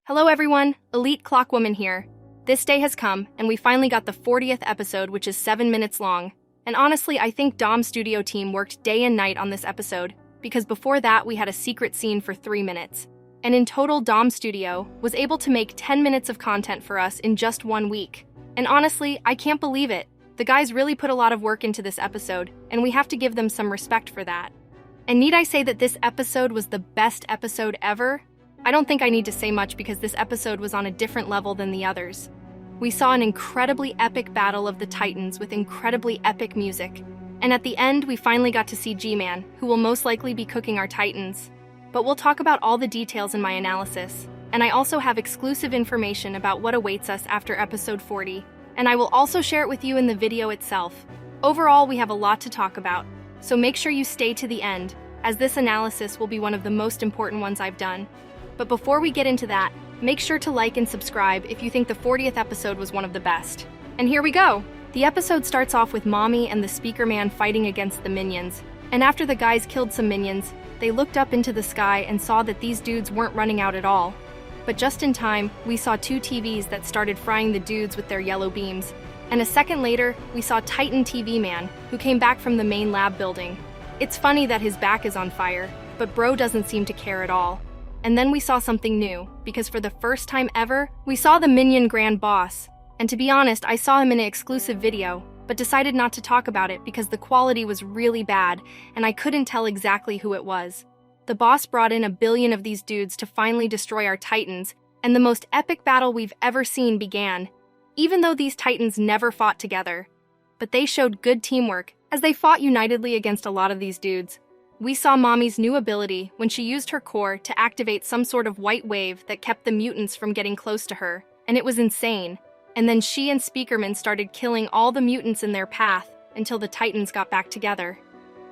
Hello everyone, Elite Clockwoman here. This day has come, and we finally got the 40th episode, which is 7 minutes long. And honestly, I think domstudio team worked day and night on this episode, because before that we had a secret scene for 3 minutes. And in total, domstudio was able to make 10 minutes of content for us in just 1 week. And honestly, I can't believe it. The guys really put a lot of work into this episode, and we have to give them some respect for that. And need I say that this episode was the best episode ever? I don't think I need to say much because this episode was on a different level than the others. We saw an incredibly epic battle of the Titans with incredibly epic music. And at the end, we finally got to see G-Man, who will most likely be cooking our Titans. But we'll talk about all the details in my analysis. And I also have exclusive information about what awaits us after episode 40. And I will also share it with you in the video itself. Overall, we have a lot to talk about. So make sure you stay to the end, as this analysis will be one of the most important ones I've done. But before we get into that, make sure to like and subscribe if you think the 40th episode was one of the best. And here we go! The episode starts off with Mommy and the Speaker Man fighting against the minions. And after the guys killed some minions, they looked up into the sky and saw that these dudes weren't running out at all. But just in time, we saw 2 TVs that started frying the dudes with their yellow beams. And a second later, we saw Titan TV Man, who came back from the main lab building. It's funny that his back is on fire, but bro doesn't seem to care at all. And then we saw something new, because for the first time ever, we saw the Minion Grand Boss. And to be honest, I saw him in an exclusive video, but decided not to talk about it because the quality was really bad, and I couldn't tell exactly who it was. The boss brought in 1 billion of these dudes to finally destroy our Titans, and the most epic battle we've ever seen began, even though these Titans never fought together. But they showed good teamwork, as they fought unitedly against a lot of these dudes. We saw Mommy's new ability when she used her core to activate some sort of white wave that kept the mutants from getting close to her, and it was insane. And then she and Speakerman started killing all the mutants in their path until the Titans got back together.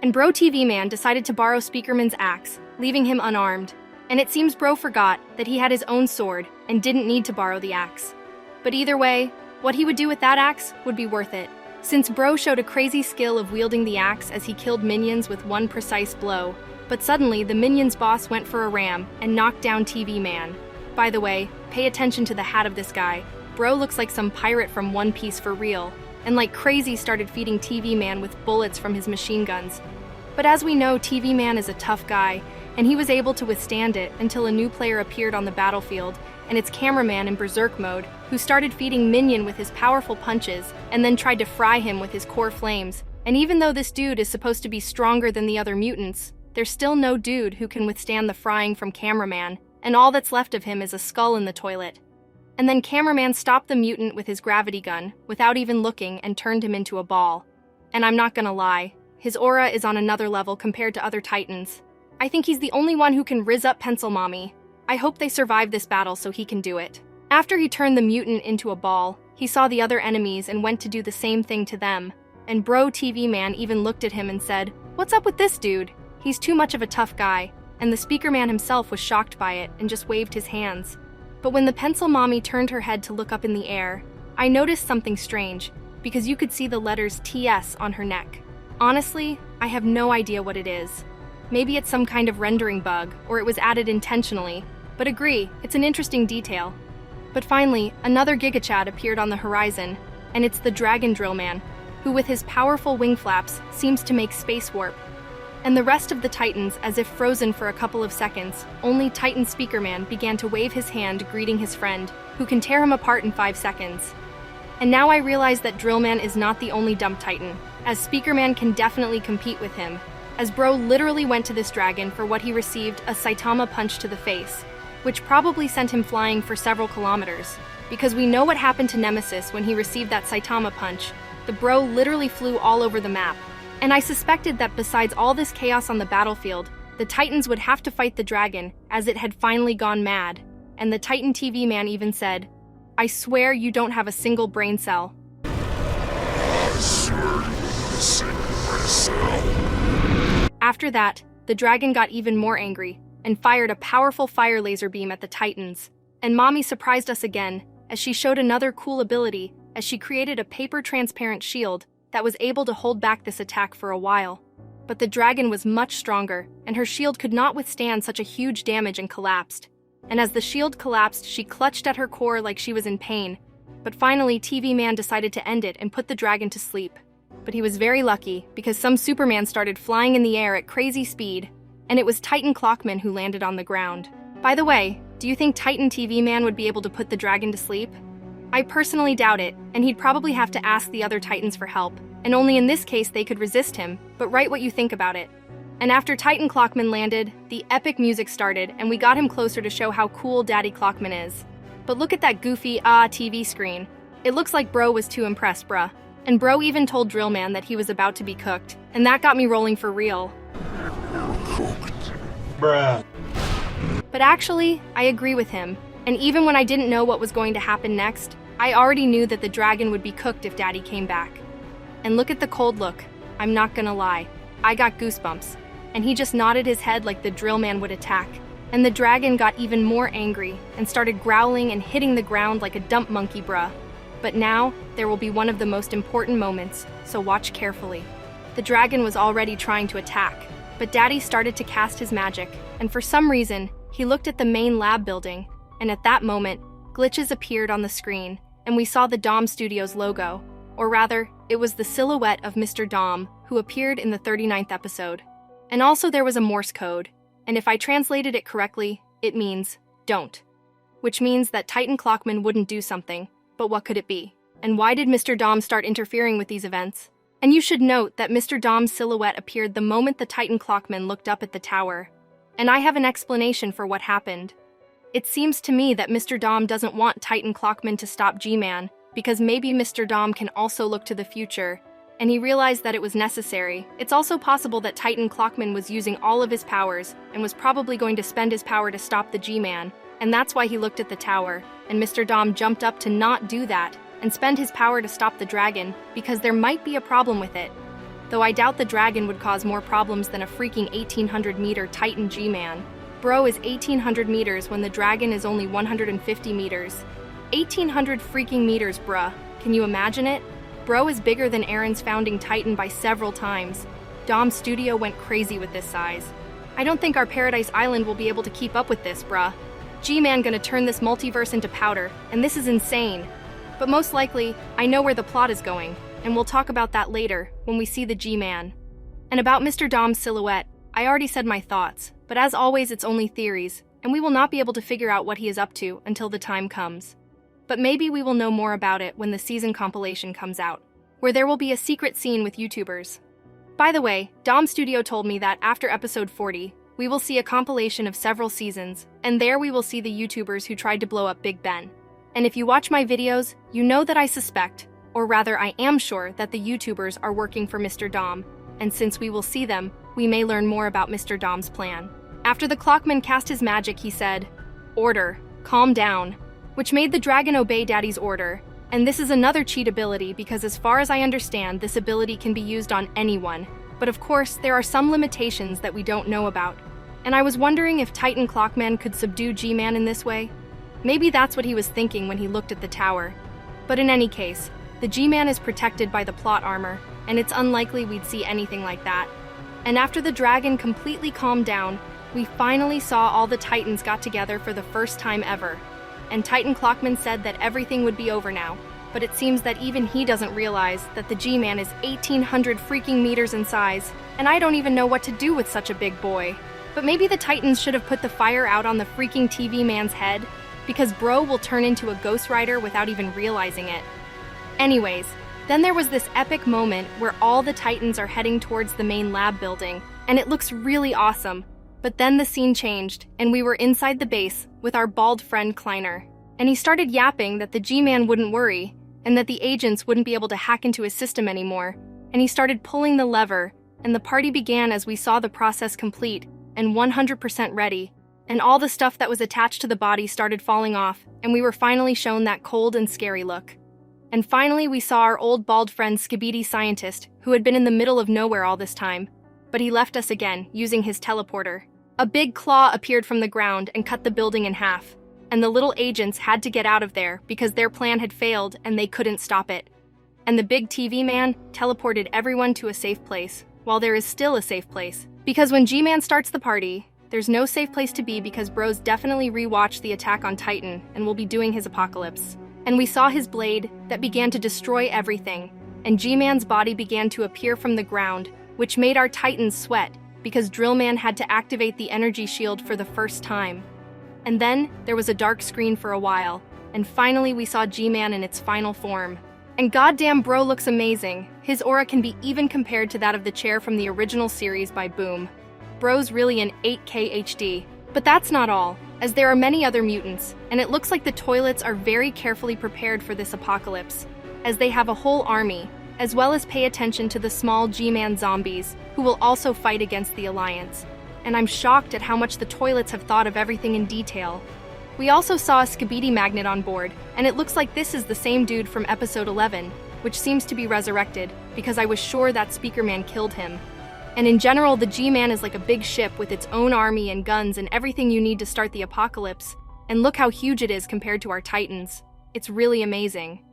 And Bro TV Man decided to borrow Speakerman's axe, leaving him unarmed. And it seems Bro forgot that he had his own sword and didn't need to borrow the axe. But either way, what he would do with that axe would be worth it, since Bro showed a crazy skill of wielding the axe as he killed minions with one precise blow. But suddenly, the minions boss went for a ram and knocked down TV Man. By the way, pay attention to the hat of this guy. Bro looks like some pirate from One Piece for real, and like crazy started feeding TV Man with bullets from his machine guns. But as we know, TV Man is a tough guy, and he was able to withstand it until a new player appeared on the battlefield, and it's Cameraman in Berserk mode, who started feeding Minion with his powerful punches, and then tried to fry him with his core flames. And even though this dude is supposed to be stronger than the other mutants, there's still no dude who can withstand the frying from Cameraman, and all that's left of him is a skull in the toilet. And then Cameraman stopped the mutant with his gravity gun, without even looking, and turned him into a ball. And I'm not gonna lie, his aura is on another level compared to other Titans. I think he's the only one who can rizz up Pencil Mommy. I hope they survive this battle so he can do it. After he turned the mutant into a ball, he saw the other enemies and went to do the same thing to them. And Bro TV Man even looked at him and said, "What's up with this dude? He's too much of a tough guy." And the Speaker Man himself was shocked by it and just waved his hands. But when the Pencil Mommy turned her head to look up in the air, I noticed something strange, because you could see the letters TS on her neck. Honestly, I have no idea what it is. Maybe it's some kind of rendering bug, or it was added intentionally. But agree, it's an interesting detail. But finally, another GigaChad appeared on the horizon, and it's the Dragon Drill Man, who with his powerful wing flaps seems to make space warp. And the rest of the Titans, as if frozen for a couple of seconds, only Titan Speaker Man began to wave his hand greeting his friend, who can tear him apart in 5 seconds. And now I realize that Drill Man is not the only dumb Titan, as Speaker Man can definitely compete with him, as Bro literally went to this dragon for what he received, a Saitama punch to the face, which probably sent him flying for several kilometers. Because we know what happened to Nemesis when he received that Saitama punch. The Bro literally flew all over the map. And I suspected that besides all this chaos on the battlefield, the Titans would have to fight the dragon, as it had finally gone mad. And the Titan TV Man even said, "I swear you don't have a single brain cell." I swear you have a single brain cell. After that, the dragon got even more angry, and fired a powerful fire laser beam at the Titans. And Mommy surprised us again, as she showed another cool ability, as she created a paper-transparent shield that was able to hold back this attack for a while. But the dragon was much stronger, and her shield could not withstand such a huge damage and collapsed. and as the shield collapsed, she clutched at her core like she was in pain. But finally, TV Man decided to end it and put the dragon to sleep. But he was very lucky, because some Superman started flying in the air at crazy speed, and it was Titan Clockman who landed on the ground. By the way, do you think Titan TV Man would be able to put the dragon to sleep? I personally doubt it, and he'd probably have to ask the other Titans for help, and only in this case they could resist him, but write what you think about it. And after Titan Clockman landed, the epic music started, and we got him closer to show how cool Daddy Clockman is. But look at that goofy, TV screen. It looks like bro was too impressed, bruh. And bro even told Drillman that he was about to be cooked, and that got me rolling for real. You're cooked. Bruh. But actually, I agree with him, and even when I didn't know what was going to happen next, I already knew that the dragon would be cooked if Daddy came back. And look at the cold look. I'm not gonna lie, I got goosebumps. And he just nodded his head like the drill man would attack. And the dragon got even more angry and started growling and hitting the ground like a dump monkey, bruh. But now, there will be one of the most important moments, so watch carefully. The dragon was already trying to attack, but Daddy started to cast his magic, and for some reason, he looked at the main lab building, and at that moment, glitches appeared on the screen, and we saw the Dom Studios logo. Or rather, it was the silhouette of Mr. Dom, who appeared in the 39th episode. And also there was a Morse code, and if I translated it correctly, it means, don't. Which means that Titan Clockman wouldn't do something, but what could it be? And why did Mr. Dom start interfering with these events? And you should note that Mr. Dom's silhouette appeared the moment the Titan Clockman looked up at the tower. And I have an explanation for what happened. It seems to me that Mr. Dom doesn't want Titan Clockman to stop G-Man, because maybe Mr. Dom can also look to the future, and he realized that it was necessary. It's also possible that Titan Clockman was using all of his powers, and was probably going to spend his power to stop the G-Man, and that's why he looked at the tower, and Mr. Dom jumped up to not do that, and spend his power to stop the dragon, because there might be a problem with it. Though I doubt the dragon would cause more problems than a freaking 1800-meter Titan G-Man. Bro is 1800 meters when the dragon is only 150 meters. 1800 freaking meters, bruh. Can you imagine it? Bro is bigger than Aaron's founding Titan by several times. Dom Studio went crazy with this size. I don't think our Paradise Island will be able to keep up with this, bruh. G-Man gonna turn this multiverse into powder, and this is insane. But most likely, I know where the plot is going, and we'll talk about that later, when we see the G-Man. And about Mr. Dom's silhouette, I already said my thoughts, but as always it's only theories, and we will not be able to figure out what he is up to until the time comes. But maybe we will know more about it when the season compilation comes out, where there will be a secret scene with YouTubers. By the way, Dom Studio told me that after episode 40, we will see a compilation of several seasons, and there we will see the YouTubers who tried to blow up Big Ben. And if you watch my videos, you know that I suspect, or rather I am sure that the YouTubers are working for Mr. Dom, and since we will see them, we may learn more about Mr. Dom's plan. After the Clockman cast his magic, he said, "Order, calm down," which made the dragon obey Daddy's order. And this is another cheat ability because as far as I understand, this ability can be used on anyone. But of course, there are some limitations that we don't know about. And I was wondering if Titan Clockman could subdue G-Man in this way. Maybe that's what he was thinking when he looked at the tower. But in any case, the G-Man is protected by the plot armor, and it's unlikely we'd see anything like that. And after the dragon completely calmed down, we finally saw all the Titans got together for the first time ever. And Titan Clockman said that everything would be over now, but it seems that even he doesn't realize that the G-Man is 1800 freaking meters in size, and I don't even know what to do with such a big boy. But maybe the Titans should have put the fire out on the freaking TV man's head, because bro will turn into a Ghost Rider without even realizing it. Anyways, then there was this epic moment where all the Titans are heading towards the main lab building, and it looks really awesome. But then the scene changed, and we were inside the base with our bald friend Kleiner. And he started yapping that the G-Man wouldn't worry, and that the agents wouldn't be able to hack into his system anymore. And he started pulling the lever, and the party began as we saw the process complete, and 100% ready. And all the stuff that was attached to the body started falling off, and we were finally shown that cold and scary look. And finally we saw our old bald friend SKIBIDI scientist, who had been in the middle of nowhere all this time. But he left us again, using his teleporter. A big claw appeared from the ground and cut the building in half, and the little agents had to get out of there because their plan had failed and they couldn't stop it. And the big TV man teleported everyone to a safe place, while there is still a safe place. Because when G-Man starts the party, there's no safe place to be because Bros definitely rewatched the Attack on Titan and will be doing his apocalypse. And we saw his blade that began to destroy everything, and G-Man's body began to appear from the ground, which made our Titans sweat because Drillman had to activate the energy shield for the first time. And then there was a dark screen for a while, and finally we saw G-Man in its final form. And goddamn, Bro looks amazing. His aura can be even compared to that of the chair from the original series by Boom. Bro's really in 8K HD. But that's not all, as there are many other mutants, and it looks like the toilets are very carefully prepared for this apocalypse, as they have a whole army, as well as pay attention to the small G-Man zombies, who will also fight against the Alliance. And I'm shocked at how much the toilets have thought of everything in detail. We also saw a SKIBIDI magnet on board, and it looks like this is the same dude from episode 11, which seems to be resurrected, because I was sure that Speaker Man killed him. And in general, the G-Man is like a big ship with its own army and guns and everything you need to start the apocalypse. And look how huge it is compared to our Titans. It's really amazing.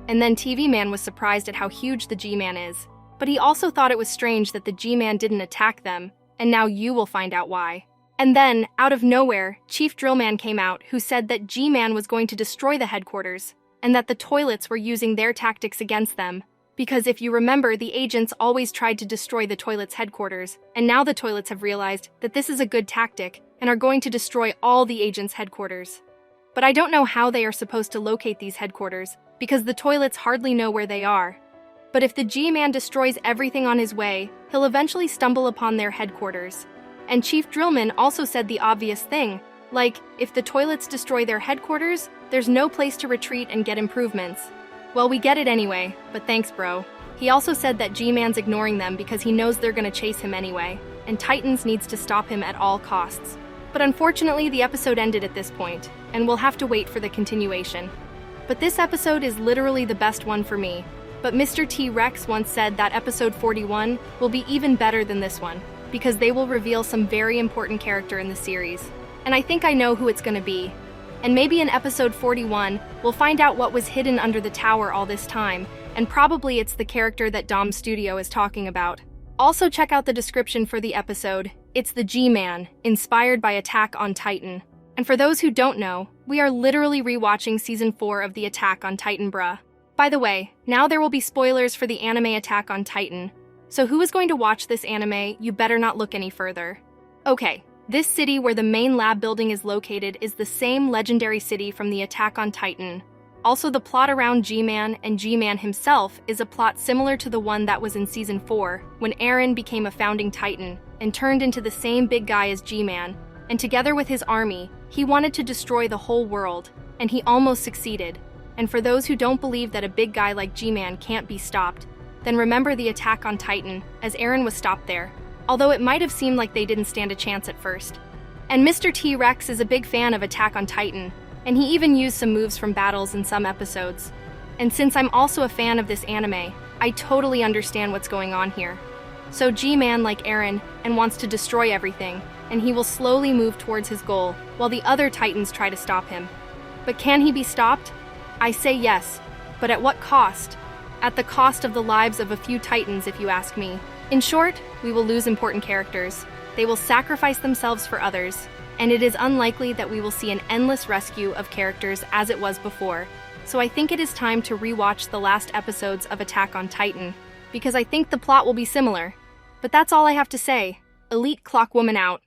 And then TV Man was surprised at how huge the G-Man is, but he also thought it was strange that the G-Man didn't attack them, and now you will find out why. And then, out of nowhere, Chief Drillman came out, who said that G-Man was going to destroy the headquarters, and that the toilets were using their tactics against them. Because if you remember, the agents always tried to destroy the toilets' headquarters, and now the toilets have realized that this is a good tactic, and are going to destroy all the agents' headquarters. But I don't know how they are supposed to locate these headquarters, because the toilets hardly know where they are. But if the G-Man destroys everything on his way, he'll eventually stumble upon their headquarters. And Chief Drillman also said the obvious thing, like, if the toilets destroy their headquarters, there's no place to retreat and get improvements. Well, we get it anyway, but thanks, bro. He also said that G-Man's ignoring them because he knows they're gonna chase him anyway, and Titans needs to stop him at all costs. But unfortunately, the episode ended at this point, and we'll have to wait for the continuation. But this episode is literally the best one for me. But Mr. T-Rex once said that episode 41 will be even better than this one, because they will reveal some very important character in the series. And I think I know who it's gonna be. And maybe in episode 41, we'll find out what was hidden under the tower all this time, and probably it's the character that domstudio is talking about. Also check out the description for the episode. It's the G-Man, inspired by Attack on Titan. And for those who don't know, we are literally rewatching season 4 of the Attack on Titan, bruh. By the way, now there will be spoilers for the anime Attack on Titan. So who is going to watch this anime? You better not look any further. Okay. This city where the main lab building is located is the same legendary city from the Attack on Titan. Also, the plot around G-Man and G-Man himself is a plot similar to the one that was in Season 4, when Eren became a founding Titan and turned into the same big guy as G-Man, and together with his army, he wanted to destroy the whole world, and he almost succeeded. And for those who don't believe that a big guy like G-Man can't be stopped, then remember the Attack on Titan, as Eren was stopped there. Although it might have seemed like they didn't stand a chance at first. And Mr. T-Rex is a big fan of Attack on Titan, and he even used some moves from battles in some episodes. And since I'm also a fan of this anime, I totally understand what's going on here. So G-Man like Eren and wants to destroy everything, and he will slowly move towards his goal, while the other Titans try to stop him. But can he be stopped? I say yes, but at what cost? At the cost of the lives of a few Titans, if you ask me. In short, we will lose important characters. They will sacrifice themselves for others, and it is unlikely that we will see an endless rescue of characters as it was before. So I think it is time to rewatch the last episodes of Attack on Titan, because I think the plot will be similar. But that's all I have to say. Elite Clockwoman out.